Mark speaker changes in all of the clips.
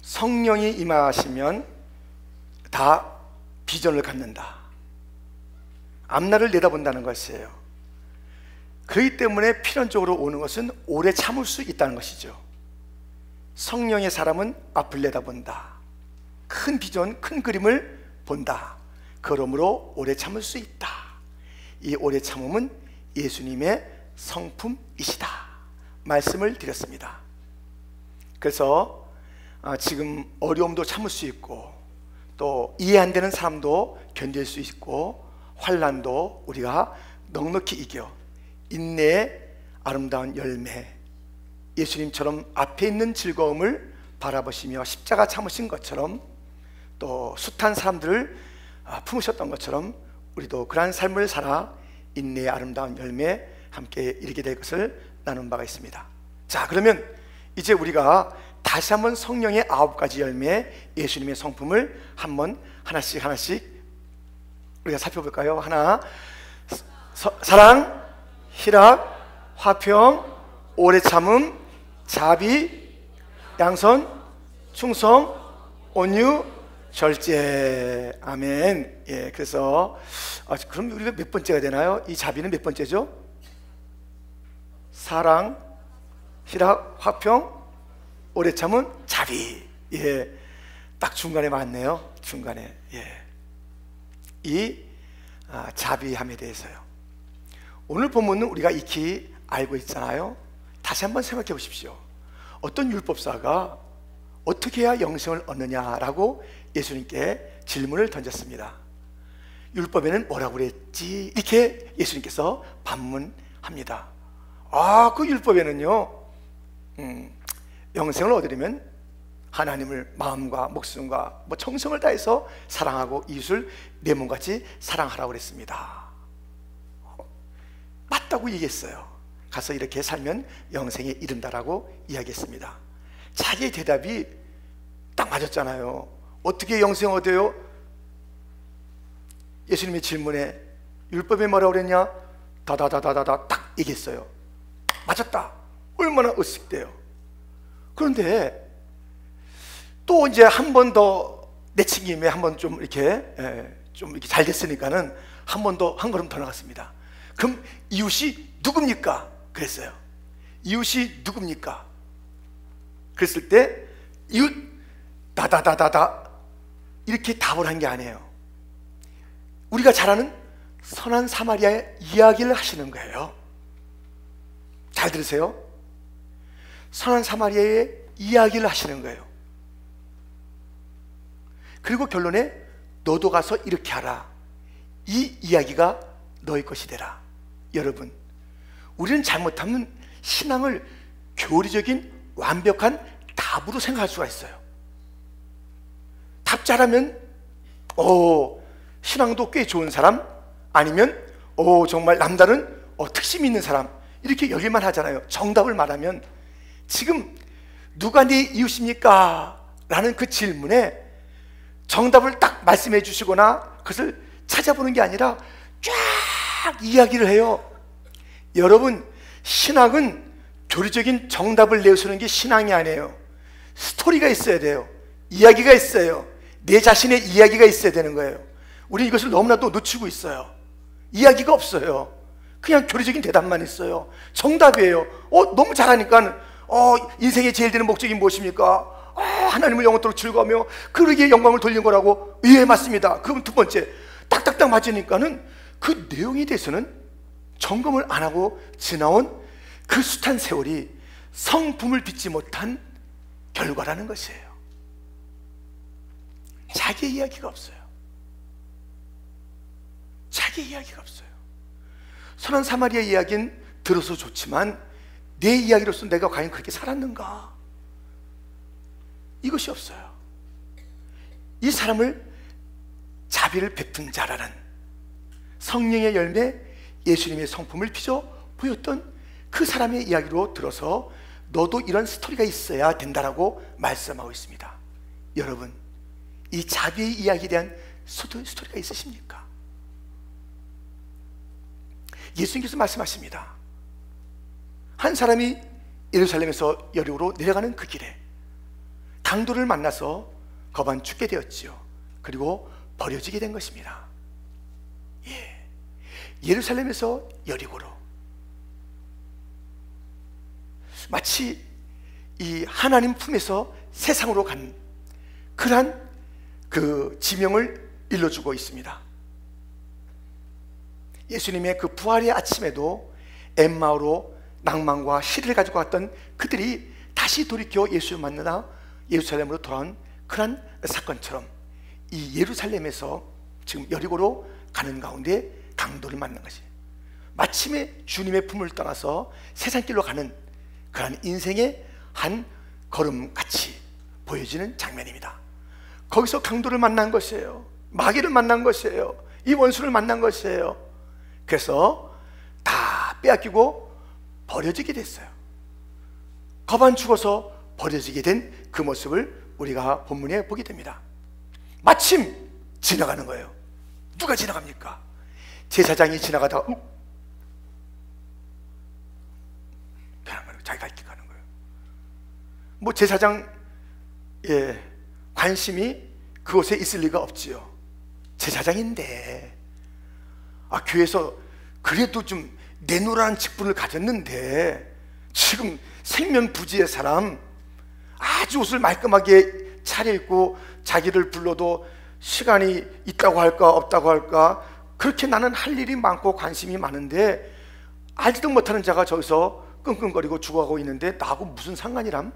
Speaker 1: 성령이 임하시면 다 비전을 갖는다. 앞날을 내다본다는 것이에요. 그렇기 때문에 필연적으로 오는 것은 오래 참을 수 있다는 것이죠. 성령의 사람은 앞을 내다본다. 큰 비전, 큰 그림을 본다. 그러므로 오래 참을 수 있다. 이 오래 참음은 예수님의 성품이시다 말씀을 드렸습니다. 그래서 지금 어려움도 참을 수 있고 또 이해 안 되는 사람도 견딜 수 있고 환난도 우리가 넉넉히 이겨 인내의 아름다운 열매, 예수님처럼 앞에 있는 즐거움을 바라보시며 십자가 참으신 것처럼 또 숱한 사람들을 품으셨던 것처럼 우리도 그러한 삶을 살아 인내의 아름다운 열매 함께 이르게 될 것을 나눈 바가 있습니다. 자, 그러면 이제 우리가 다시 한번 성령의 9가지 열매, 예수님의 성품을 한번 하나씩 우리가 살펴볼까요? 하나, 사랑, 희락, 화평, 오래 참음, 자비, 양선, 충성, 온유, 절제. 아멘. 예, 그래서 그럼 우리가 몇 번째가 되나요? 이 자비는 몇 번째죠? 사랑, 희락, 화평, 오래 참은 자비. 예, 딱 중간에 맞네요. 중간에. 예, 이 자비함에 대해서요. 오늘 본문은 우리가 익히 알고 있잖아요. 다시 한번 생각해 보십시오. 어떤 율법사가 어떻게 해야 영생을 얻느냐라고 예수님께 질문을 던졌습니다. 율법에는 뭐라고 그랬지? 이렇게 예수님께서 반문합니다. 그 율법에는요, 영생을 얻으려면 하나님을 마음과 목숨과 정성을 다해서 사랑하고 이웃을 내 몸같이 사랑하라고 그랬습니다. 맞다고 얘기했어요. 가서 이렇게 살면 영생에 이른다라고 이야기했습니다. 자기의 대답이 딱 맞았잖아요. 어떻게 영생 얻어요? 예수님의 질문에 율법에 뭐라고 그랬냐? 다다다다다다 딱 얘기했어요. 맞았다. 얼마나 으쓱대요. 그런데 또 이제 한 번 더 내친김에 한 번 좀 이렇게 잘 됐으니까는 한 번 더 한 걸음 더 나갔습니다. 그럼 이웃이 누굽니까? 그랬어요. 이웃이 누굽니까? 그랬을 때 이웃 다다다다다 이렇게 답을 한 게 아니에요. 우리가 잘 아는 선한 사마리아의 이야기를 하시는 거예요. 잘 들으세요. 선한 사마리아의 이야기를 하시는 거예요. 그리고 결론에 너도 가서 이렇게 하라. 이 이야기가 너의 것이 되라. 여러분, 우리는 잘못하면 신앙을 교리적인 완벽한 답으로 생각할 수가 있어요. 답 잘하면 신앙도 꽤 좋은 사람, 아니면 정말 남다른 특심 있는 사람, 이렇게 여길만 하잖아요. 정답을 말하면. 지금 누가 네 이웃입니까? 라는 그 질문에 정답을 딱 말씀해 주시거나 그것을 찾아보는 게 아니라 쫙 이야기를 해요. 여러분, 신학은 교리적인 정답을 내세우는 게 신앙이 아니에요. 스토리가 있어야 돼요. 이야기가 있어요. 내 자신의 이야기가 있어야 되는 거예요. 우리 이것을 너무나도 놓치고 있어요. 이야기가 없어요. 그냥 교리적인 대답만 있어요. 정답이에요. 너무 잘하니까 인생의 제일 되는 목적이 무엇입니까? 하나님을 영원토록 즐거워하며 그에게 영광을 돌리는 거라고. 예, 맞습니다. 그럼 두 번째, 딱딱딱 맞으니까는 그 내용에 대해서는 점검을 안 하고 지나온 그 숱한 세월이 성품을 빚지 못한 결과라는 것이에요. 자기의 이야기가 없어요. 자기의 이야기가 없어요. 선한 사마리아 이야기는 들어서 좋지만 내 이야기로서 내가 과연 그렇게 살았는가? 이것이 없어요. 이 사람을 자비를 베푼 자라는 성령의 열매, 예수님의 성품을 빚어 보였던 그 사람의 이야기로 들어서 너도 이런 스토리가 있어야 된다라고 말씀하고 있습니다. 여러분, 이 자비의 이야기에 대한 스토리가 있으십니까? 예수님께서 말씀하십니다. 한 사람이 예루살렘에서 여리고로 내려가는 그 길에 강도를 만나서 거반 죽게 되었지요. 그리고 버려지게 된 것입니다. 예루살렘에서 여리고로, 마치 이 하나님 품에서 세상으로 간 그러한 그 지명을 일러주고 있습니다. 예수님의 그 부활의 아침에도 엠마오로 낭만과 시를 가지고 왔던 그들이 다시 돌이켜 예수를 만나다 예루살렘으로 돌아온 그러한 사건처럼 이 예루살렘에서 지금 여리고로 가는 가운데 강도를 만난 것이, 마침내 주님의 품을 떠나서 세상길로 가는 그러한 인생의 한 걸음같이 보여지는 장면입니다. 거기서 강도를 만난 것이에요. 마귀를 만난 것이에요. 이 원수를 만난 것이에요. 그래서 다 빼앗기고 버려지게 됐어요. 거반 죽어서 버려지게 된 그 모습을 우리가 본문에 보게 됩니다. 마침 지나가는 거예요. 누가 지나갑니까? 제사장이 지나가다가 자기가 이렇게 가는 거예요. 뭐 제사장 관심이 그곳에 있을 리가 없지요. 제사장인데 교회에서 그래도 좀 내노라는 직분을 가졌는데 지금 생면부지의 사람, 아주 옷을 말끔하게 차려입고 자기를 불러도 시간이 있다고 할까 없다고 할까, 그렇게 나는 할 일이 많고 관심이 많은데 알지도 못하는 자가 저기서 끙끙거리고 죽어가고 있는데 나하고 무슨 상관이람?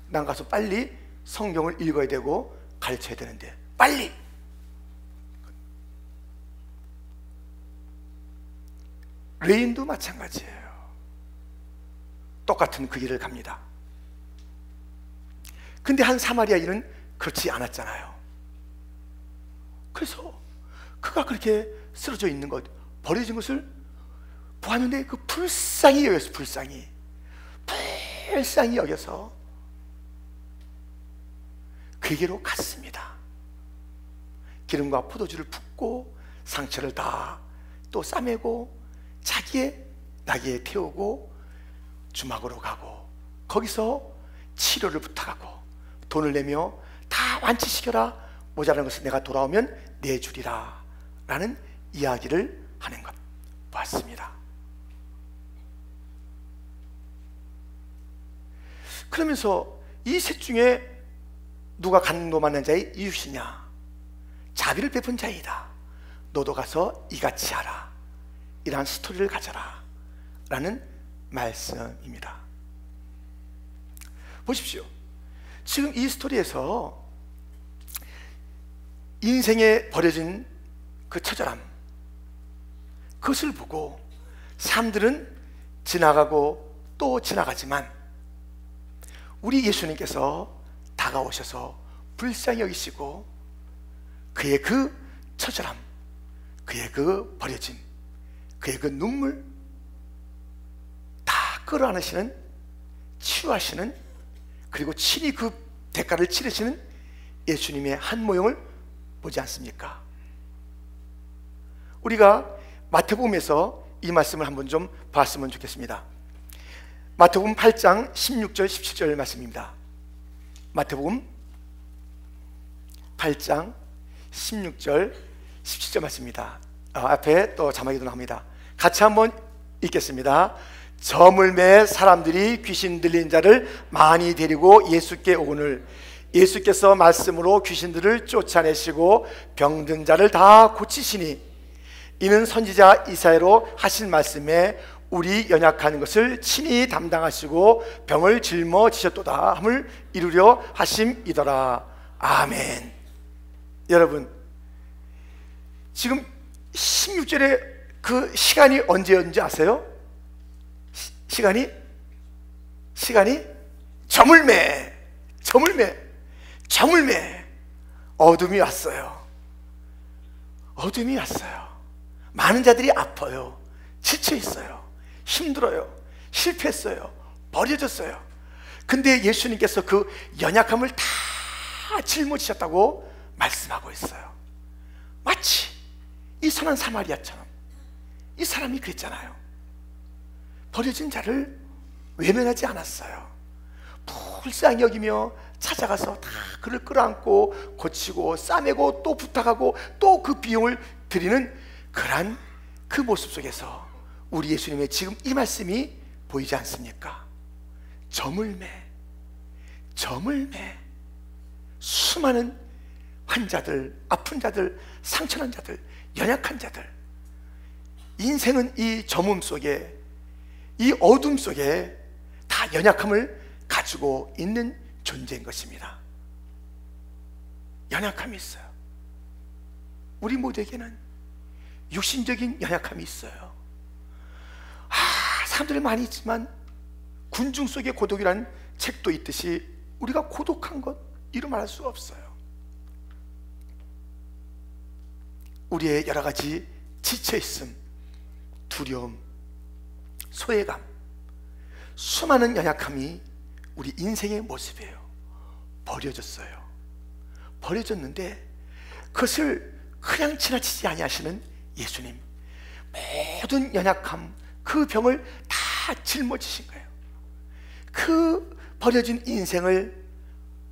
Speaker 1: 난 가서 빨리 성경을 읽어야 되고 가르쳐야 되는데 빨리! 레인도 마찬가지예요. 똑같은 그 길을 갑니다. 근데 한 사마리아인은 그렇지 않았잖아요. 그래서 그가 그렇게 쓰러져 있는 것, 버려진 것을 보았는데 그 불쌍히 여겼어요. 불쌍히 여겨서 그에게로 갔습니다. 기름과 포도주를 붓고 상처를 다 또 싸매고 자기의 나귀에 태우고 주막으로 가고 거기서 치료를 부탁하고 돈을 내며 다 완치시켜라, 모자란 것을 내가 돌아오면 내주리라 라는 이야기를 하는 것 봤습니다. 그러면서 이 셋 중에 누가 강도 만난 자의 이웃이냐? 자비를 베푼 자이다. 너도 가서 이같이 하라. 이러한 스토리를 가져라 라는 말씀입니다. 보십시오. 지금 이 스토리에서 인생에 버려진 그 처절함, 그것을 보고 사람들은 지나가고 또 지나가지만 우리 예수님께서 다가오셔서 불쌍히 여기시고 그의 그 처절함, 그의 그 버려짐, 그의 그 눈물 다 끌어안으시는, 치유하시는, 그리고 친히 그 대가를 치르시는 예수님의 한 모형을 보지 않습니까? 우리가 마태복음에서 이 말씀을 한번 좀 봤으면 좋겠습니다. 마태복음 8장 16절 17절 말씀입니다. 마태복음 8장 16절 17절 말씀입니다. 앞에 또 자막이도 나옵니다. 같이 한번 읽겠습니다. 저물매 사람들이 귀신 들린 자를 많이 데리고 예수께 오거늘 예수께서 말씀으로 귀신들을 쫓아내시고 병든 자를 다 고치시니 이는 선지자 이사야로 하신 말씀에 우리 연약한 것을 친히 담당하시고 병을 짊어지셨도다 함을 이루려 하심이더라. 아멘. 여러분, 지금 16절에 그 시간이 언제였는지 아세요? 시간이 저물매 어둠이 왔어요. 어둠이 왔어요. 많은 자들이 아파요. 지쳐 있어요. 힘들어요. 실패했어요. 버려졌어요. 근데 예수님께서 그 연약함을 다 짊어지셨다고 말씀하고 있어요. 마치 이 선한 사마리아처럼 이 사람이 그랬잖아요. 버려진 자를 외면하지 않았어요. 불쌍히 여기며 찾아가서 다 그를 끌어안고 고치고 싸매고 또 부탁하고 또 그 비용을 드리는 그러한 그 모습 속에서 우리 예수님의 지금 이 말씀이 보이지 않습니까? 저물매 수많은 환자들, 아픈 자들, 상처난 자들, 연약한 자들, 인생은 이 저물 속에, 이 어둠 속에 다 연약함을 가지고 있는 존재인 것입니다. 연약함이 있어요. 우리 모두에게는 육신적인 연약함이 있어요. 사람들이 많이 있지만 군중 속의 고독이라는 책도 있듯이 우리가 고독한 것 이루 말할 수가 없어요. 우리의 여러 가지 지쳐있음, 두려움, 소외감, 수많은 연약함이 우리 인생의 모습이에요. 버려졌는데 그것을 그냥 지나치지 아니하시는 예수님, 모든 연약함, 그 병을 다 짊어지신 거예요. 그 버려진 인생을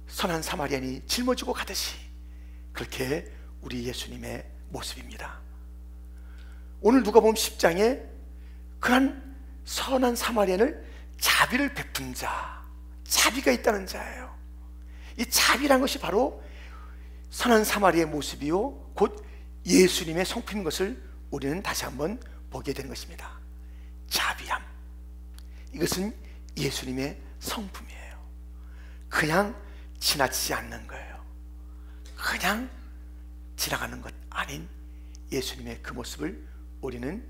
Speaker 1: 선한 사마리안이 짊어지고 가듯이 그렇게 우리 예수님의 모습입니다. 오늘 누가복음 10장에 그런 선한 사마리안을 자비를 베푼 자, 자비가 있다는 자예요. 이 자비란 것이 바로 선한 사마리의 모습이요 곧 예수님의 성품인 것을 우리는 다시 한번 보게 되는 것입니다. 자비함, 이것은 예수님의 성품이에요. 그냥 지나치지 않는 거예요. 그냥 지나가는 것 아닌 예수님의 그 모습을 우리는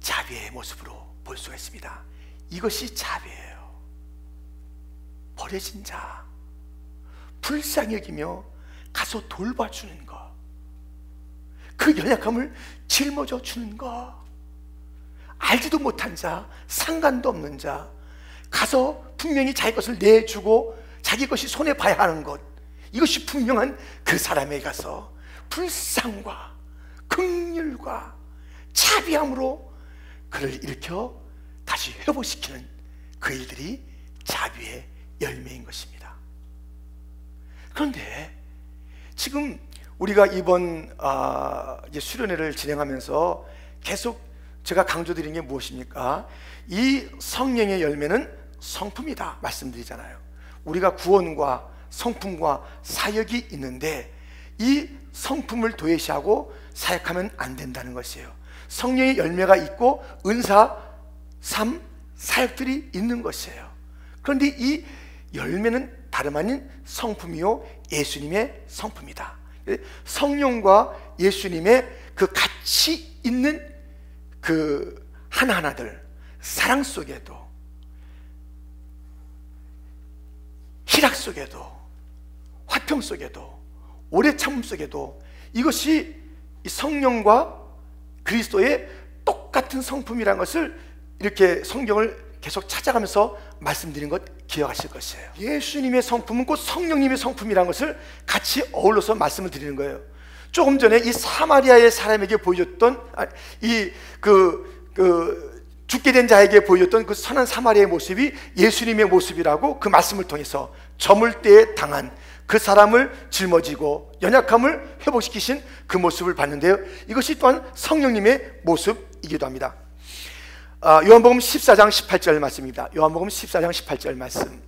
Speaker 1: 자비의 모습으로 볼 수가 있습니다. 이것이 자비예요. 버려진 자, 불쌍히 여기며 가서 돌봐주는 것, 그 연약함을 짊어져 주는 것, 알지도 못한 자, 상관도 없는 자, 가서 분명히 자기 것을 내주고 자기 것이 손해봐야 하는 것, 이것이 분명한 그 사람에게 가서 불쌍과 긍휼과 자비함으로 그를 일으켜 다시 회복시키는 그 일들이 자비의 열매인 것입니다. 그런데 지금 우리가 이번 이제 수련회를 진행하면서 계속 제가 강조드린 게 무엇입니까? 이 성령의 열매는 성품이다 말씀드리잖아요. 우리가 구원과 성품과 사역이 있는데 이 성품을 도외시하고 사역하면 안 된다는 것이에요. 성령의 열매가 있고 은사, 삶, 사역들이 있는 것이에요. 그런데 이 열매는 다름 아닌 성품이요 예수님의 성품이다. 성령과 예수님의 그 같이 있는 그 하나하나들, 사랑 속에도 희락 속에도 화평 속에도 오래 참음 속에도 이것이 성령과 그리스도의 똑같은 성품이라는 것을 이렇게 성경을 계속 찾아가면서 말씀드린 것 기억하실 것이에요. 예수님의 성품은 곧 성령님의 성품이라는 것을 같이 어울러서 말씀을 드리는 거예요. 조금 전에 이 사마리아의 사람에게 보여줬던 죽게 된 자에게 보여줬던 그 선한 사마리아의 모습이 예수님의 모습이라고 그 말씀을 통해서 저물 때에 당한 그 사람을 짊어지고 연약함을 회복시키신 그 모습을 봤는데요, 이것이 또한 성령님의 모습이기도 합니다. 요한복음 14장 18절 말씀입니다. 요한복음 14장 18절 말씀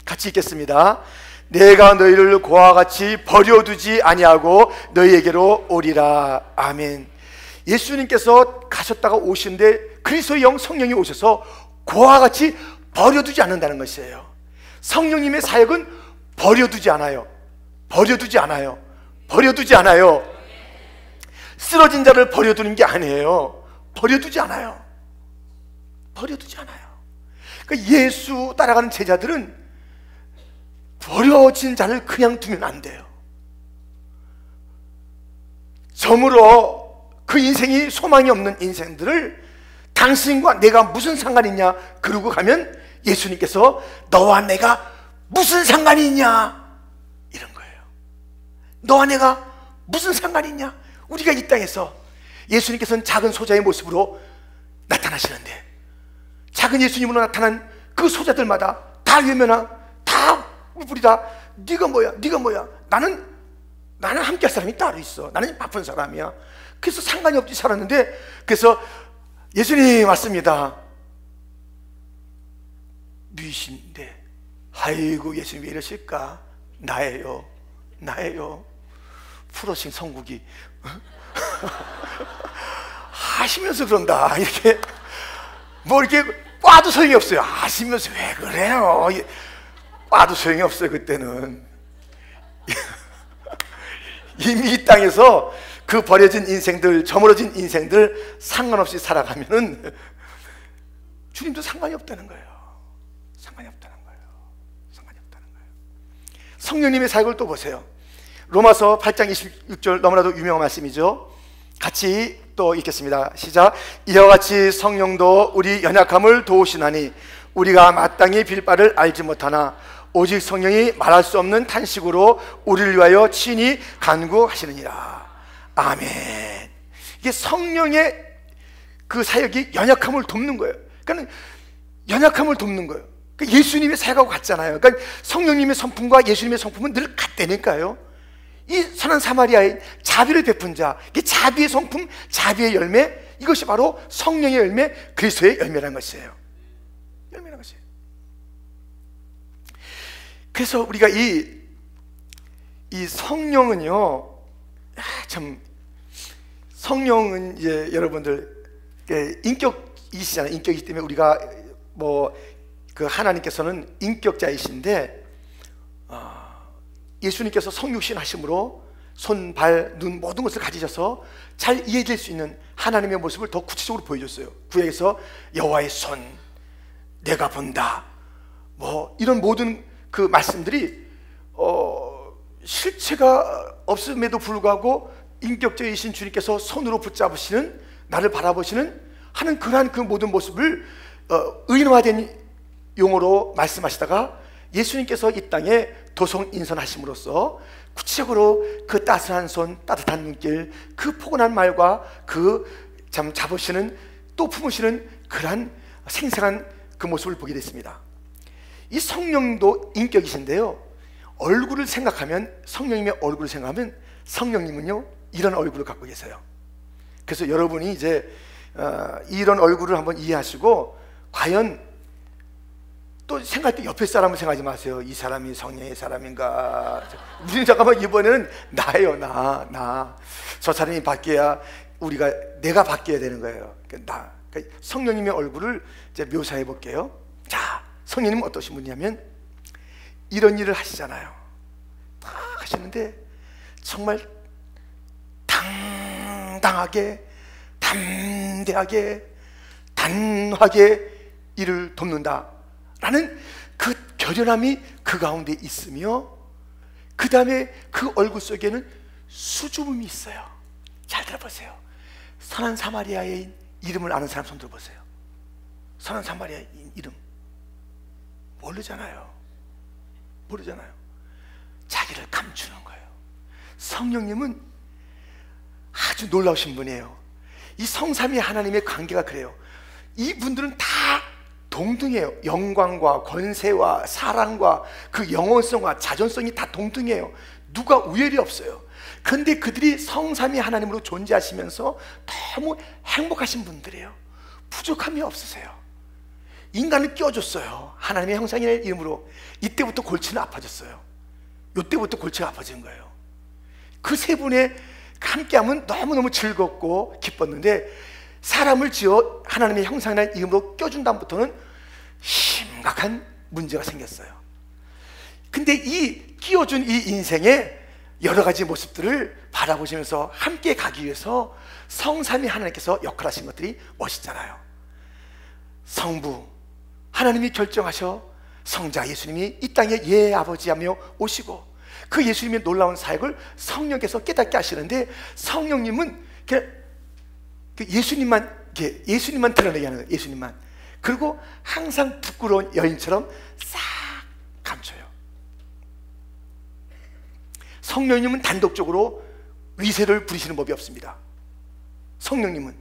Speaker 1: 같이 읽겠습니다. 내가 너희를 고와 같이 버려두지 아니하고 너희에게로 오리라. 아멘. 예수님께서 가셨다가 오시는데 그리스도의 영 성령이 오셔서 고와 같이 버려두지 않는다는 것이에요. 성령님의 사역은 버려두지 않아요. 쓰러진 자를 버려두는 게 아니에요. 버려두지 않아요. 그러니까 예수 따라가는 제자들은 버려진 자를 그냥 두면 안 돼요. 저물어 그 인생이 소망이 없는 인생들을 당신과 내가 무슨 상관이 있냐 그러고 가면 예수님께서 너와 내가 무슨 상관이 있냐 이런 거예요. 너와 내가 무슨 상관이 있냐. 우리가 이 땅에서 예수님께서는 작은 소자의 모습으로 나타나시는데 작은 예수님으로 나타난 그 소자들마다 다 외면하, 다 우리 다 네가 뭐야, 네가 뭐야. 나는 함께 할 사람이 따로 있어. 나는 바쁜 사람이야. 그래서 상관이 없이 살았는데, 그래서 예수님 왔습니다. 누이신데, 아이고 예수님 왜 이러실까? 나예요. 프로신 성국이 하시면서 그런다. 이렇게 뭐 이렇게 꽈도 소용이 없어요. 아시면서 왜 그래요? 꽈도 소용이 없어요. 그때는 이미 이 땅에서 그 버려진 인생들, 저물어진 인생들 상관없이 살아가면은 주님도 상관이 없다는 거예요. 상관이 없다는 거예요. 성령님의 사역을 또 보세요. 로마서 8장 26절 너무나도 유명한 말씀이죠. 같이 또 읽겠습니다. 시작. 이와 같이 성령도 우리 연약함을 도우시나니 우리가 마땅히 빌 바를 알지 못하나 오직 성령이 말할 수 없는 탄식으로 우리를 위하여 친히 간구하시느니라. 아멘. 이게 성령의 그 사역이 연약함을 돕는 거예요. 그러니까 연약함을 돕는 거예요. 그러니까 예수님의 사역하고 같잖아요. 그러니까 성령님의 성품과 예수님의 성품은 늘 같다니까요. 이 선한 사마리아인 자비를 베푼 자, 이게 자비의 성품, 자비의 열매, 이것이 바로 성령의 열매, 그리스도의 열매라는 것이에요. 그래서 우리가 이 성령은요, 참, 성령은 이제 여러분들 인격이시잖아요. 인격이기 때문에 우리가 뭐 그 하나님께서는 인격자이신데, 예수님께서 성육신 하심으로 손, 발, 눈 모든 것을 가지셔서 잘 이해될 수 있는 하나님의 모습을 더 구체적으로 보여줬어요. 구약에서 여호와의 손, 내가 본다, 뭐 이런 모든 그 말씀들이 실체가 없음에도 불구하고 인격적이신 주님께서 손으로 붙잡으시는, 나를 바라보시는 하는 그러한 그 모든 모습을 의인화된 용어로 말씀하시다가 예수님께서 이 땅에 도성인선하심으로써 구체적으로 그 따스한 손, 따뜻한 눈길, 그 포근한 말과 그 참 잡으시는, 또 품으시는 그러한 생생한 그 모습을 보게 됐습니다. 이 성령도 인격이신데요, 얼굴을 생각하면, 성령님의 얼굴을 생각하면 성령님은요 이런 얼굴을 갖고 계세요. 그래서 여러분이 이제 이런 얼굴을 한번 이해하시고, 과연 또 생각할 때 옆에 사람을 생각하지 마세요. 이 사람이 성령의 사람인가? 우리는 잠깐만 이번에는 나예요. 나. 저 사람이 바뀌어야 내가 바뀌어야 되는 거예요. 그러니까 성령님의 얼굴을 이제 묘사해 볼게요. 자, 성령님은 어떠신 분이냐면 이런 일을 하시잖아요. 다 하시는데 정말 당당하게, 담대하게, 단호하게 일을 돕는다 라는 그 결연함이 그 가운데 있으며, 그 다음에 그 얼굴 속에는 수줍음이 있어요. 잘 들어보세요. 선한 사마리아의 이름을 아는 사람 손 들어보세요. 선한 사마리아의 이름 모르잖아요. 자기를 감추는 거예요. 성령님은 아주 놀라우신 분이에요. 이 성삼위 하나님의 관계가 그래요. 이분들은 다 동등해요. 영광과 권세와 사랑과 그 영원성과 자존성이 다 동등해요. 누가 우열이 없어요. 그런데 그들이 성삼위 하나님으로 존재하시면서 너무 행복하신 분들이에요. 부족함이 없으세요. 인간을 끼워줬어요. 하나님의 형상이라는 이름으로. 이때부터 골치는 아파졌어요. 이때부터 골치가 아파진 거예요. 그 세 분의 함께하면 너무너무 즐겁고 기뻤는데, 사람을 지어 하나님의 형상이라는 이름으로 껴준 다음부터는 심각한 문제가 생겼어요. 근데 이 끼워준 이 인생의 여러 가지 모습들을 바라보시면서 함께 가기 위해서 성삼위 하나님께서 역할하신 것들이 멋있잖아요. 성부 하나님이 결정하셔 성자 예수님이 이 땅에 예 아버지하며 오시고, 그 예수님의 놀라운 사역을 성령께서 깨닫게 하시는데, 성령님은 예수님만 드러내게 하는 거예요. 예수님만. 그리고 항상 부끄러운 여인처럼 싹 감춰요. 성령님은 단독적으로 위세를 부리시는 법이 없습니다. 성령님은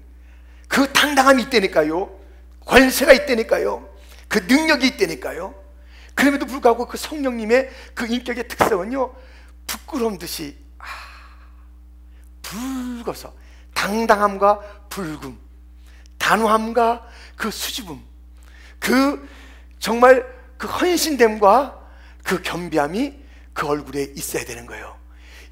Speaker 1: 그 당당함이 있다니까요. 권세가 있다니까요. 그 능력이 있다니까요. 그럼에도 불구하고 그 성령님의 그 인격의 특성은요, 부끄러운 듯이 붉어서 당당함과 붉음, 단호함과 그 수줍음, 그 정말 그 헌신됨과 그 겸비함이 그 얼굴에 있어야 되는 거예요.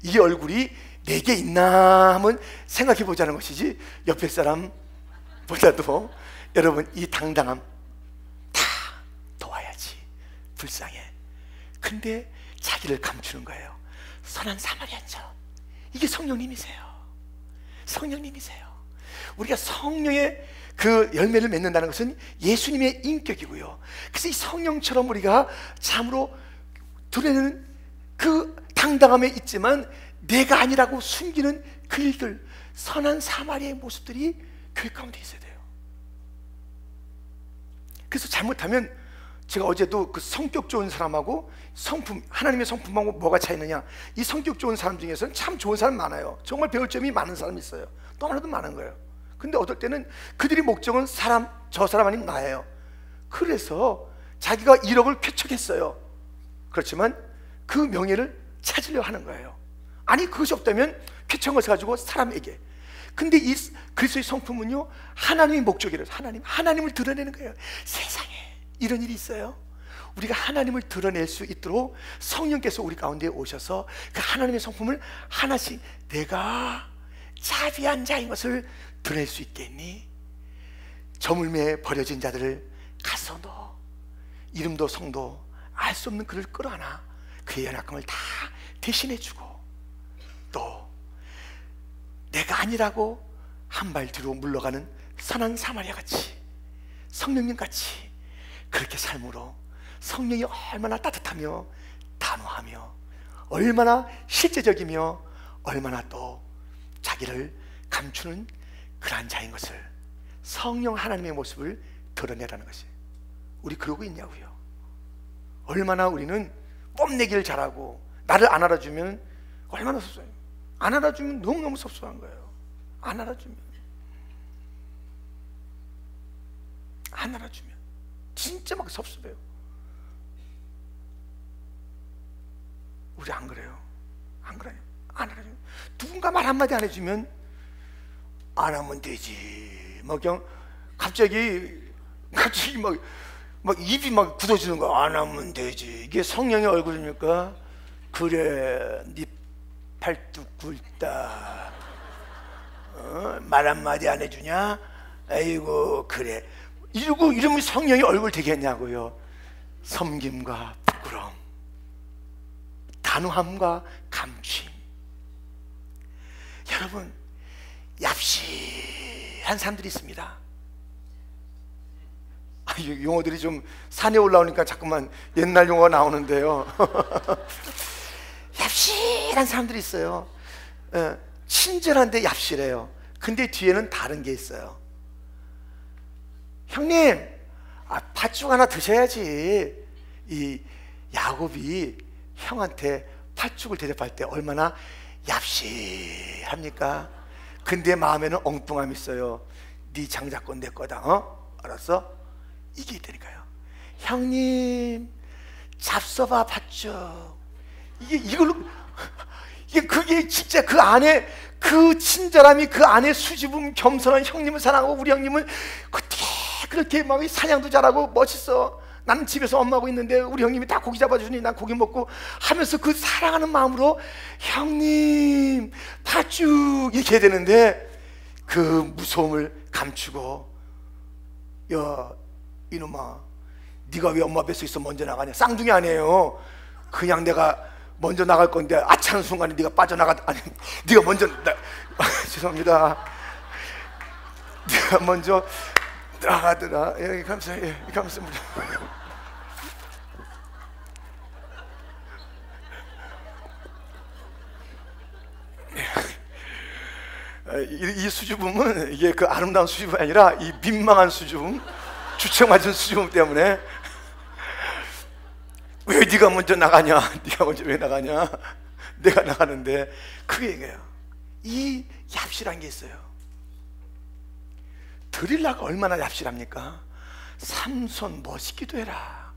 Speaker 1: 이 얼굴이 내게 있나 한번 생각해 보자는 것이지, 옆에 사람보다도 여러분 이 당당함 다 도와야지. 불쌍해. 근데 자기를 감추는 거예요. 선한 사마리아인처럼. 이게 성령님이세요. 성령님이세요. 우리가 성령의 그 열매를 맺는다는 것은 예수님의 인격이고요. 그래서 이 성령처럼 우리가 참으로 드러내는 그 당당함에 있지만 내가 아니라고 숨기는 그 일들, 선한 사마리아의 모습들이 교회 가운데 있어야 돼요. 그래서 잘못하면, 제가 어제도 그 성격 좋은 사람하고 성품, 하나님의 성품하고 뭐가 차이느냐, 이 성격 좋은 사람 중에서는 참 좋은 사람 많아요. 정말 배울 점이 많은 사람이 있어요. 너무나도 많은 거예요. 근데 어떨 때는 그들의 목적은 저 사람 아니면 나예요. 그래서 자기가 1억을 쾌척했어요. 그렇지만 그 명예를 찾으려 하는 거예요. 아니, 그것이 없다면 쾌척한 것을 가지고 사람에게. 근데 이 그리스도의 성품은요, 하나님의 목적이라서 하나님을 드러내는 거예요. 세상에 이런 일이 있어요. 우리가 하나님을 드러낼 수 있도록 성령께서 우리 가운데 오셔서 그 하나님의 성품을 하나씩, 내가 자비한 자인 것을 드러낼 수 있겠니? 저물매에 버려진 자들을 가서 너 이름도 성도 알 수 없는 그를 끌어안아 그의 연약함을 다 대신해주고, 또 내가 아니라고 한 발 뒤로 물러가는 선한 사마리아 같이, 성령님 같이 그렇게 삶으로 성령이 얼마나 따뜻하며 단호하며 얼마나 실제적이며 얼마나 또 자기를 감추는 그러한 자인 것을, 성령 하나님의 모습을 드러내라는 것이. 우리 그러고 있냐고요. 얼마나 우리는 뽐내기를 잘하고, 나를 안 알아주면 얼마나 섭섭해요. 안 알아주면 너무너무 섭섭한 거예요. 안 알아주면 진짜 막 섭섭해요. 우리 안 그래요? 안 그래요? 안 알아주면, 누군가 말 한마디 안 해주면 안 하면 되지, 막 그냥 갑자기 막 입이 막 굳어지는 거. 안 하면 되지. 이게 성령의 얼굴입니까? 그래, 네 팔뚝 굵다. 말 한마디 안 해주냐? 아이고 그래. 이러면 성령의 얼굴 되겠냐고요. 섬김과 부끄러움, 단호함과 감추임. 여러분, 얍실한 사람들이 있습니다. 용어들이 좀 산에 올라오니까 자꾸만 옛날 용어가 나오는데요. 얍실한 사람들이 있어요. 친절한데 얍실해요. 근데 뒤에는 다른 게 있어요. 형님, 팥죽 하나 드셔야지. 이 야곱이 형한테 팥죽을 대접할 때 얼마나 얍실합니까? 근데 마음에는 엉뚱함이 있어요. 네 장자권 내 거다. 알았어? 이게 있다니까요. 형님, 잡숴봐 팥죽. 그게 진짜 그 안에 그 친절함이, 그 안에 수줍음, 겸손한 형님을 사랑하고, 우리 형님은 어떻게 그렇게 막 사냥도 잘하고 멋있어. 나는 집에서 엄마하고 있는데 우리 형님이 다 고기 잡아주니 난 고기 먹고 하면서 그 사랑하는 마음으로 형님 팥죽 이렇게 해야 되는데, 그 무서움을 감추고, 야 이놈아, 네가 왜 엄마 뱃속에 있어 먼저 나가냐? 쌍둥이 아니에요. 그냥 내가 먼저 나갈 건데 아차는 순간에 네가 네가 먼저 죄송합니다. 네가 먼저 나가더라. 예, 감사해요. 예, 감사합니다. 이 수줍음은 이게 그 아름다운 수줍음이 아니라 이 민망한 수줍음, 주책맞은 수줍음 때문에 왜 네가 먼저 나가냐? 네가 먼저 왜 나가냐? 내가 나가는데. 그게 얘기예요. 이 얍실한 게 있어요. 드릴라가 얼마나 얍실합니까? 삼손 멋있기도 해라.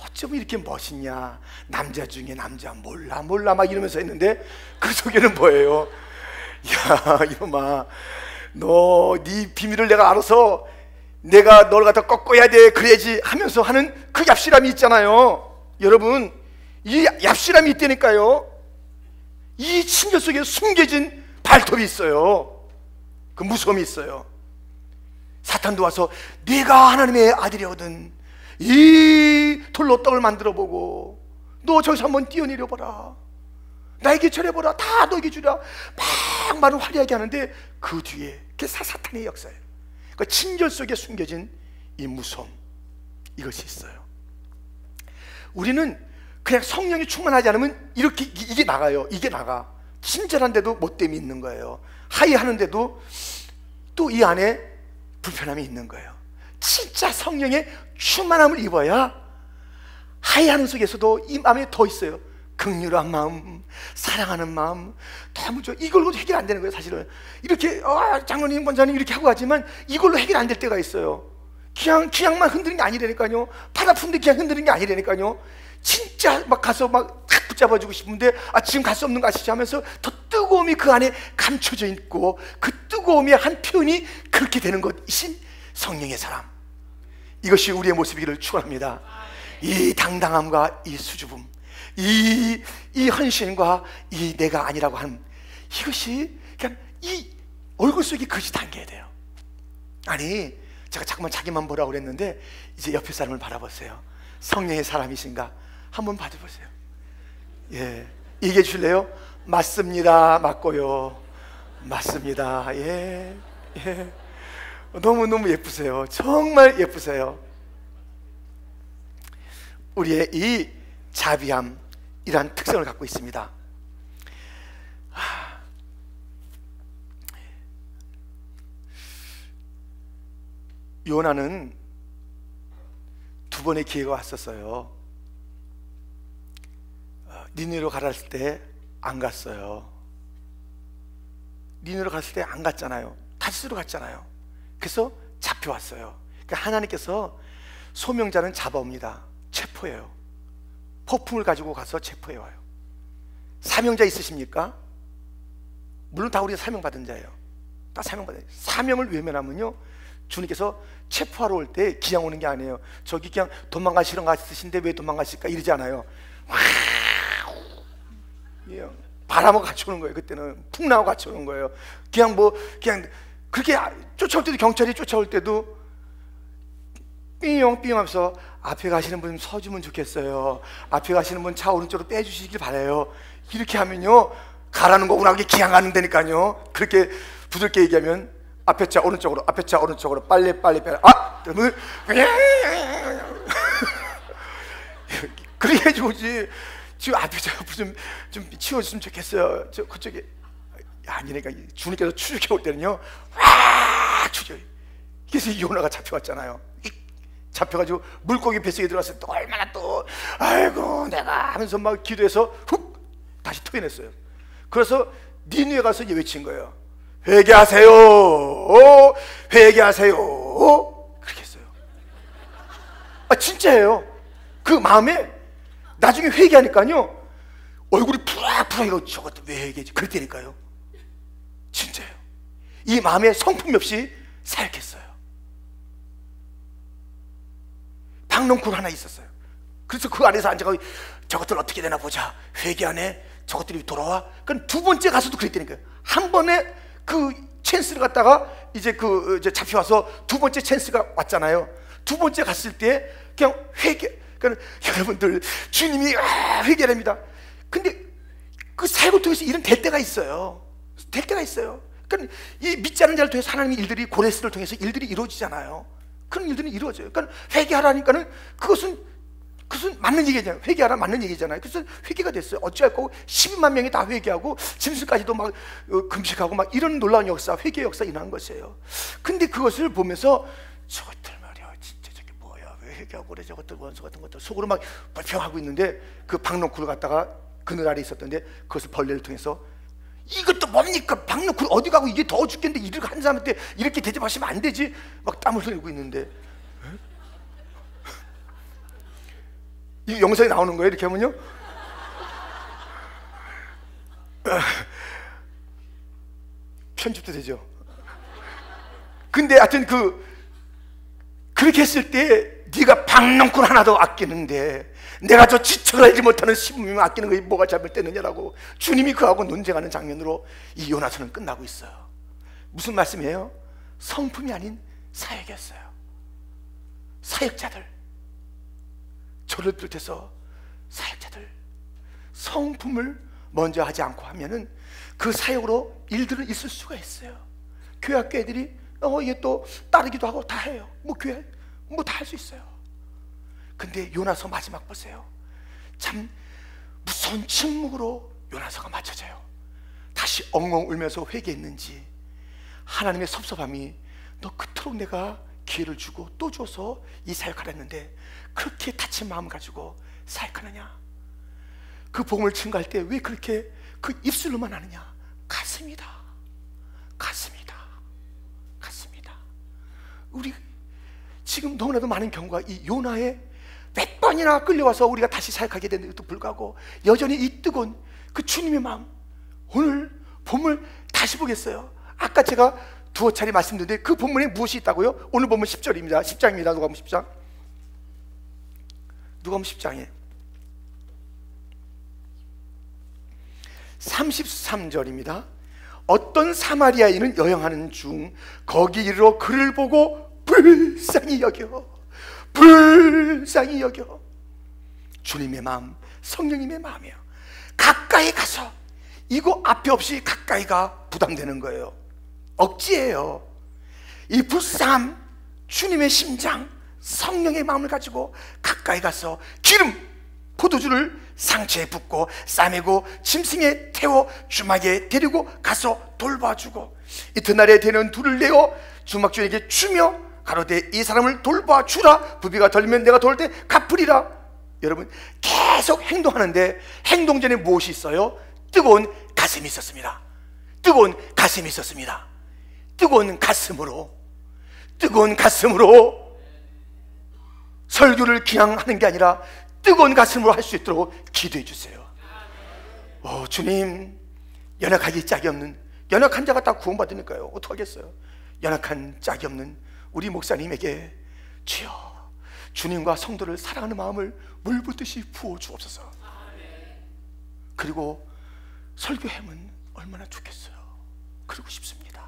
Speaker 1: 어쩜 이렇게 멋있냐, 남자 중에 남자, 몰라 막 이러면서 했는데 그 속에는 뭐예요? 야 이놈아, 너 네 비밀을 내가 알아서 내가 널 갖다 꺾어야 돼, 그래야지 하면서 하는 그 얍실함이 있잖아요. 여러분, 이 얍실함이 있다니까요. 이 친절 속에 숨겨진 발톱이 있어요. 그 무서움이 있어요. 사탄도 와서 네가 하나님의 아들이거든, 이 돌로 떡을 만들어 보고 너 저기서 한번 뛰어내려봐라, 나에게 절해보라, 다 너에게 주라, 막 말을 화려하게 하는데 그 뒤에 그게 사탄의 역사예요. 그 친절 속에 숨겨진 이 무서움, 이것이 있어요. 우리는 그냥 성령이 충만하지 않으면 이렇게 이게 나가요. 이게 나가. 친절한데도 못됨이 있는 거예요. 하이하는데도 또 이 안에 불편함이 있는 거예요. 진짜 성령의 충만함을 입어야 하이하는 속에서도 이 마음에 더 있어요. 긍휼한 마음, 사랑하는 마음, 너무 좋아. 이걸로 해결 안 되는 거예요. 사실은 이렇게 장로님, 권사님 이렇게 하고 하지만 이걸로 해결 안 될 때가 있어요. 그냥만 흔드는 게 아니라니까요. 팔 아픈데 그냥 흔드는 게 아니라니까요. 진짜 막 가서 막 탁 붙잡아주고 싶은데 지금 갈 수 없는 거 아시죠? 하면서 더 뜨거움이 그 안에 감춰져 있고 그 뜨거움의 한 표현이 그렇게 되는 것이신 성령의 사람, 이것이 우리의 모습이기를 축원합니다. 이 당당함과 이 수줍음, 이 헌신과 이 내가 아니라고 하는 이것이 그냥 이 얼굴 속에 그것이 담겨야 돼요. 아니, 제가 자꾸만 자기만 보라고 그랬는데 이제 옆에 사람을 바라보세요. 성령의 사람이신가 한번 봐보세요. 예, 얘기해 주실래요? 맞습니다. 맞고요. 맞습니다. 예. 너무너무 예쁘세요. 정말 예쁘세요. 우리의 이 자비함, 이러한 특성을 갖고 있습니다. 요나는 두 번의 기회가 왔었어요. 니느웨로 가라 했을 때 안 갔어요. 니느웨로 갔을 때 안 갔잖아요. 타스로 갔잖아요. 그래서 잡혀왔어요. 그러니까 하나님께서 소명자는 잡아옵니다. 체포해요. 폭풍을 가지고 가서 체포해와요. 사명자 있으십니까? 물론 다 우리가 사명받은 자예요. 다 사명받은 자예요. 사명을 외면하면요, 주님께서 체포하러 올 때 그냥 오는 게 아니에요. 저기 그냥 도망가시러 갔으신데 왜 도망가실까 이러지 않아요. 바람하고 같이 오는 거예요. 그때는 풍랑하고 같이 오는 거예요. 그냥 그렇게 쫓아올 때도, 경찰이 쫓아올 때도 삥용 하면서 앞에 가시는 분 서주면 좋겠어요. 앞에 가시는 분 차 오른쪽으로 빼주시길 바라요. 이렇게 하면요, 가라는 거구나, 그게 기양 가는 데니까요. 그렇게 부드럽게 얘기하면 앞에 차 오른쪽으로, 앞에 차 오른쪽으로, 빨리 빼라. 그렇게 해주지. 지금 앞에 차 좀 치워줬으면 좋겠어요. 저 그쪽에 아니니까 주님께서 추적해 올 때는요, 추적. 그래서 요나가 잡혀왔잖아요. 잡혀가지고 물고기 뱃속에 들어갔을 때 얼마나 또 아이고 내가 하면서 막 기도해서 훅 다시 토해냈어요. 그래서 니느웨 가서 외친 거예요. 회개하세요, 회개하세요. 그렇게 했어요. 진짜예요. 그 마음에 나중에 회개하니까요, 얼굴이 푸락푸락, 저것도 왜 회개지? 그랬다니까요. 진짜예요. 이 마음에 성품이 없이 사역했어요. 박농쿨 하나 있었어요. 그래서 그 안에서 앉아가 저것들 어떻게 되나 보자. 회개하네. 저것들이 돌아와. 그럼 두 번째 가서도 그랬다니까요. 한 번에 그 찬스를 갖다가 이제 이제 잡혀와서 두 번째 찬스가 왔잖아요. 두 번째 갔을 때 그냥 회개. 그러니까 여러분들, 주님이 회개랍니다. 근데 그 사역을 통해서 일은 될 때가 있어요. 될 때가 있어요. 그러니까 이 믿지 않는 자를 통해서 하나님의 일들이, 고레스를 통해서 일들이 이루어지잖아요. 그런 일들은 이루어져요. 그러니까 회개하라니까는 그것은 맞는 얘기잖아요. 회개하라 맞는 얘기잖아요. 그래서 회개가 됐어요. 어찌할 거고 12만 명이 다 회개하고 짐승까지도 막 금식하고 막 이런 놀라운 역사, 회개 역사 일어난 것이에요. 근데 그것을 보면서 저것들 말이야, 진짜 저게 뭐야, 왜 회개하고 그래, 저것들 원수 같은 것들 속으로 막 불평하고 있는데, 그 박농쿨을 갖다가 그늘 아래 있었던데 그것을 벌레를 통해서 이것도 뭡니까? 박농쿨 어디 가고 이게 더워 죽겠는데 이렇게 한 사람한테 이렇게 대접하시면 안 되지. 막 땀을 흘리고 있는데 이 영상이 나오는 거예요. 이렇게 하면요. 편집도 되죠. 근데 하여튼 그렇게 했을 때 네가 박농꾼 하나도 아끼는데 내가 저 지척을 알지 못하는 시부님을 아끼는 것이 뭐가 잘못되느냐라고 주님이 그하고 논쟁하는 장면으로 이 요나서는 끝나고 있어요. 무슨 말씀이에요? 성품이 아닌 사역이었어요. 사역자들, 저를 비롯해서 사역자들, 성품을 먼저 하지 않고 하면은 그 사역으로 일들은 있을 수가 있어요. 교회 학교 애들이 이게 또 따르기도 하고 다 해요. 뭐 교회 뭐 다 할 수 있어요. 근데 요나서 마지막 보세요. 참 무서운 침묵으로 요나서가 맞춰져요. 다시 엉엉 울면서 회개했는지 하나님의 섭섭함이 너 그토록 내가 기회를 주고 또 줘서 이 사역하라 했는데 그렇게 다친 마음 가지고 사역하느냐? 그 복음을 증거할 때 왜 그렇게 그 입술로만 하느냐? 가슴이다. 가슴이다. 가슴이다. 우리 지금 너무나도 많은 경우가 이 요나의 몇 번이나 끌려와서 우리가 다시 사역하게 됐는데도 불구하고 여전히 이 뜨거운 그 주님의 마음, 오늘 본문을 다시 보겠어요. 아까 제가 두어 차례 말씀드렸는데 그 본문에 무엇이 있다고요? 오늘 본문 10절입니다 10장입니다 누가복음 10장. 누가복음 10장에 33절입니다 어떤 사마리아인은 여행하는 중 거기 이르러 그를 보고 불쌍히 여겨 주님의 마음, 성령님의 마음이에요. 가까이 가서 이거 앞에 없이 가까이가 부담되는 거예요. 억지예요. 이 불쌍함, 주님의 심장, 성령의 마음을 가지고 가까이 가서 기름, 포도주를 상처에 붓고 싸매고 짐승에 태워 주막에 데리고 가서 돌봐주고 이튿날에 되는 둘을 내어 주막주에게 주며 가로되 이 사람을 돌봐주라. 부비가 덜리면 내가 도울 때 갚으리라. 여러분 계속 행동하는데 행동 전에 무엇이 있어요? 뜨거운 가슴이 있었습니다. 뜨거운 가슴이 있었습니다. 뜨거운 가슴으로 설교를 그냥 하는 게 아니라 뜨거운 가슴으로 할 수 있도록 기도해 주세요. 주님, 연약하기 짝이 없는 연약한 자가 다 구원받으니까요. 어떡하겠어요? 연약한 짝이 없는 우리 목사님에게 주여 주님과 성도를 사랑하는 마음을 물붓듯이 부어주옵소서. 그리고 설교하면 얼마나 좋겠어요. 그러고 싶습니다.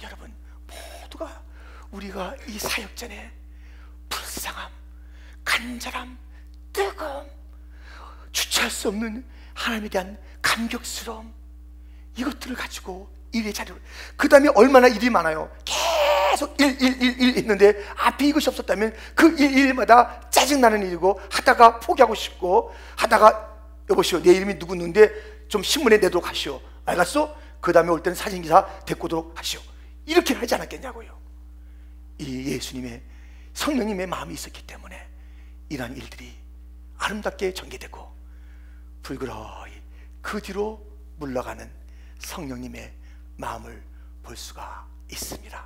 Speaker 1: 여러분 모두가 우리가 이 사역전에 불쌍함, 간절함, 뜨거움, 주체할 수 없는 하나님에 대한 감격스러움, 이것들을 가지고 일의 자리로, 그 다음에 얼마나 일이 많아요. 계속 일 있는데 앞에 이것이 없었다면 그 일마다 짜증나는 일이고 하다가 포기하고 싶고 하다가 여보시오 내 이름이 누구는데 좀 신문에 내도록 하시오. 알겠어? 그 다음에 올 때는 사진기사 데리고 오도록 하시오. 이렇게 하지 않았겠냐고요. 이 예수님의 성령님의 마음이 있었기 때문에 이러한 일들이 아름답게 전개되고 불그러이 그 뒤로 물러가는 성령님의 마음을 볼 수가 있습니다.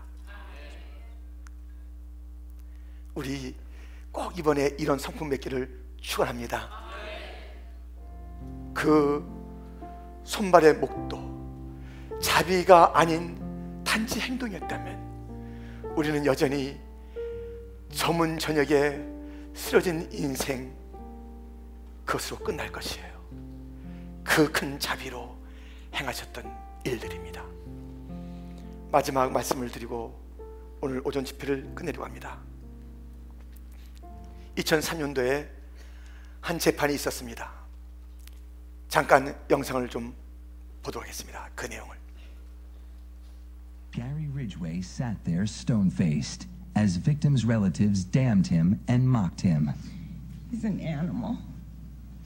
Speaker 1: 우리 꼭 이번에 이런 성품 맺기를 축원합니다. 그 손발의 목도 자비가 아닌 단지 행동이었다면 우리는 여전히 저문 저녁에 쓰러진 인생 그것으로 끝날 것이에요. 그 큰 자비로 행하셨던 일들입니다. 마지막 말씀을 드리고 오늘 오전 집회를 끝내려고 합니다. 2003년도에 한 재판이 있었습니다. 잠깐 영상을 좀 보도록 하겠습니다. 그 내용을.
Speaker 2: Gary Ridgway sat there stone-faced as victims' relatives damned him and mocked him.
Speaker 3: He's an animal.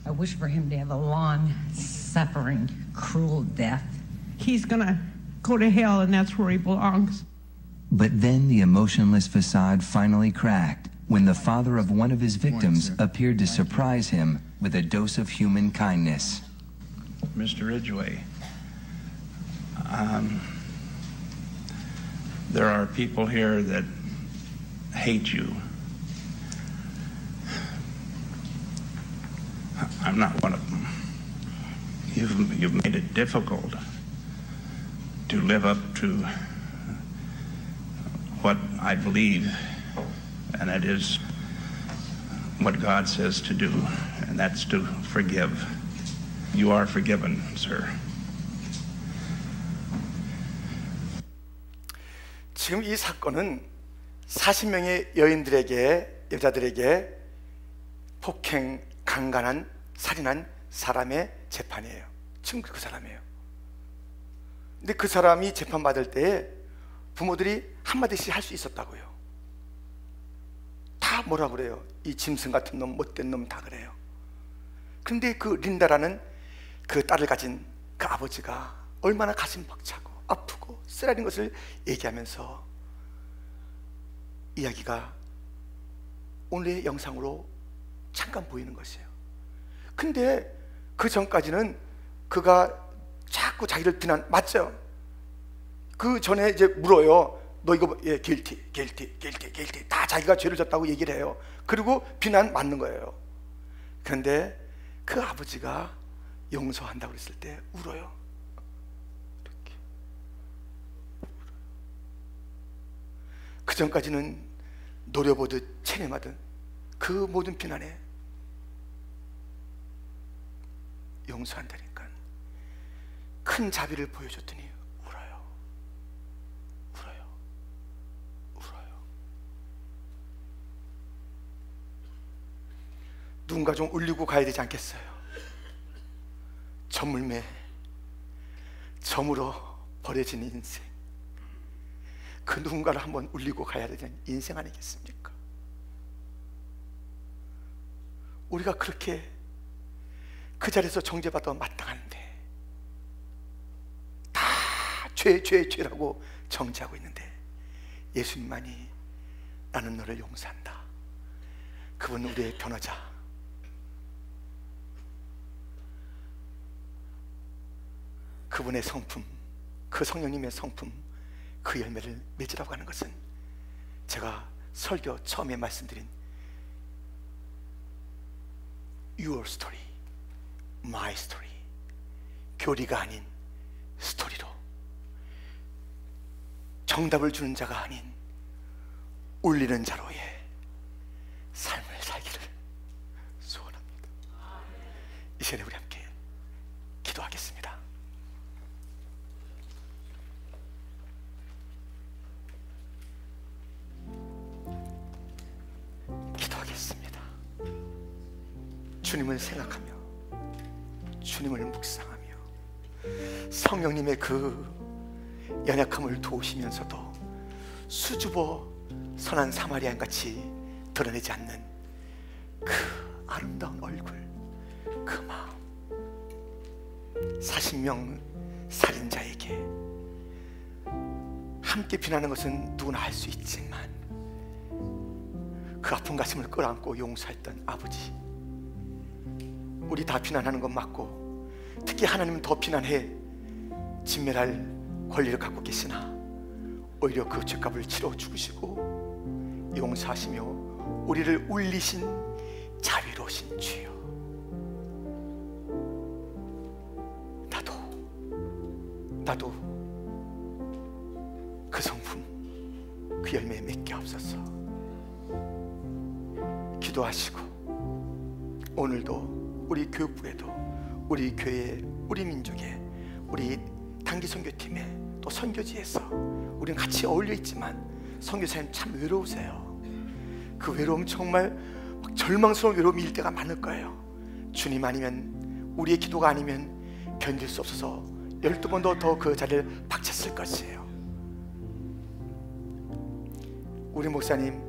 Speaker 3: I wish for him to have a long, suffering, cruel death.
Speaker 4: He's gonna go to hell, and that's where he belongs.
Speaker 2: But then the emotionless facade finally cracked when the father of one of his victims appeared to surprise him with a dose of human kindness.
Speaker 5: Mr. Ridgway, there are people here that hate you. I'm not one of them. You've made it difficult to live up to what I believe, and that is what God says to do, and that's to forgive. You are forgiven, sir.
Speaker 1: 지금 이 사건은 40명의 여인들에게, 여자들에게 폭행, 강간한, 살인한 사람의 재판이에요. 지금 그 사람이에요. 근데 그 사람이 재판받을 때에 부모들이 한마디씩 할 수 있었다고요. 다 뭐라 그래요? 이 짐승 같은 놈, 못된 놈 다 그래요. 근데 그 린다라는 그 딸을 가진 그 아버지가 얼마나 가슴 벅차고 아프고 쓰라린 것을 얘기하면서 이야기가 오늘의 영상으로 잠깐 보이는 것이에요. 근데 그 전까지는 그가 자꾸 자기를 비난, 맞죠? 그 전에 이제 물어요. 너 이거 guilty 다 자기가 죄를 졌다고 얘기를 해요. 그리고 비난 맞는 거예요. 그런데 그 아버지가 용서한다고 그랬을 때 울어요. 이렇게 울어요. 그 전까지는 노려보듯 체념하던 그 모든 비난에 용서한다니까 큰 자비를 보여줬더니 울어요. 누군가 좀 울리고 가야 되지 않겠어요? 저물매, 저물어 버려진 인생, 그 누군가를 한번 울리고 가야 되는 인생 아니겠습니까? 우리가 그렇게 그 자리에서 정죄받아 마땅한데 다 죄라고 정죄하고 있는데 예수님만이 나는 너를 용서한다. 그분 우리의 변호자, 그분의 성품, 그 성령님의 성품, 그 열매를 맺으라고 하는 것은 제가 설교 처음에 말씀드린 Your story, my story, 교리가 아닌 스토리로 정답을 주는 자가 아닌 울리는 자로의 삶을 살기를 소원합니다. 이 시간에 우리 함께 기도하겠습니다. 기도하겠습니다. 주님을 생각하며 주님을 묵상하며 성령님의 그 연약함을 도우시면서도 수줍어 선한 사마리아인 같이 드러내지 않는 그 아름다운 얼굴, 그 마음, 40명 살인자에게 함께 비난하는 것은 누구나 할 수 있지만 그 아픈 가슴을 끌어안고 용서했던 아버지, 우리 다 비난하는 건 맞고 특히 하나님은 더 비난해 진멸할 권리를 갖고 계시나 오히려 그 죄값을 치러 죽으시고 용서하시며 우리를 울리신 자비로우신 주여, 나도 그 성품, 그 열매에 맺게 하옵소서. 기도하시고 오늘도 우리 교육부에도 우리 교회, 우리 민족에, 우리 단기 선교팀에 또 선교지에서 우리는 같이 어울려 있지만 선교사님 참 외로우세요. 그 외로움 정말 막 절망스러운 외로움일 때가 많을 거예요. 주님 아니면, 우리의 기도가 아니면 견딜 수 없어서 12번도 더 그 자리를 박쳤을 것이에요. 우리 목사님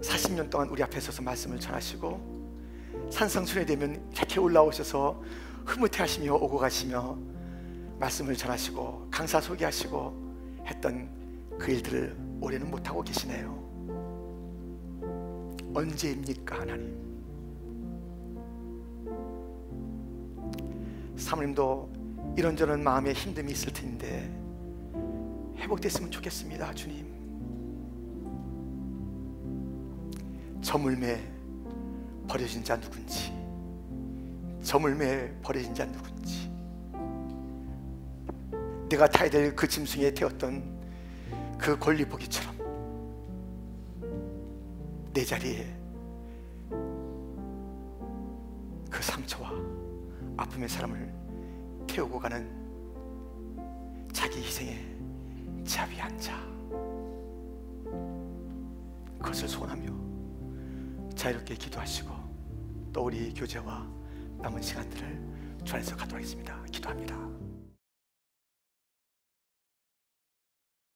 Speaker 1: 40년 동안 우리 앞에 서서 말씀을 전하시고 산상순회 되면 이렇게 올라오셔서 흐뭇해 하시며 오고 가시며 말씀을 전하시고 강사 소개하시고 했던 그 일들을 올해는 못하고 계시네요. 언제입니까 하나님? 사모님도 이런저런 마음에 힘듦이 있을 텐데 회복됐으면 좋겠습니다. 주님, 저물매 버려진 자 누군지 저물매 버려진 자 누군지, 내가 타야 될 그 짐승에 태웠던 그 권리포기처럼 내 자리에 그 상처와 아픔의 사람을 태우고 가는 자기 희생의 자비한 자, 그것을 소원하며 자유롭게 기도하시고 또 우리 교제와 남은 시간들을 주 안에서 가도록 하겠습니다. 기도합니다.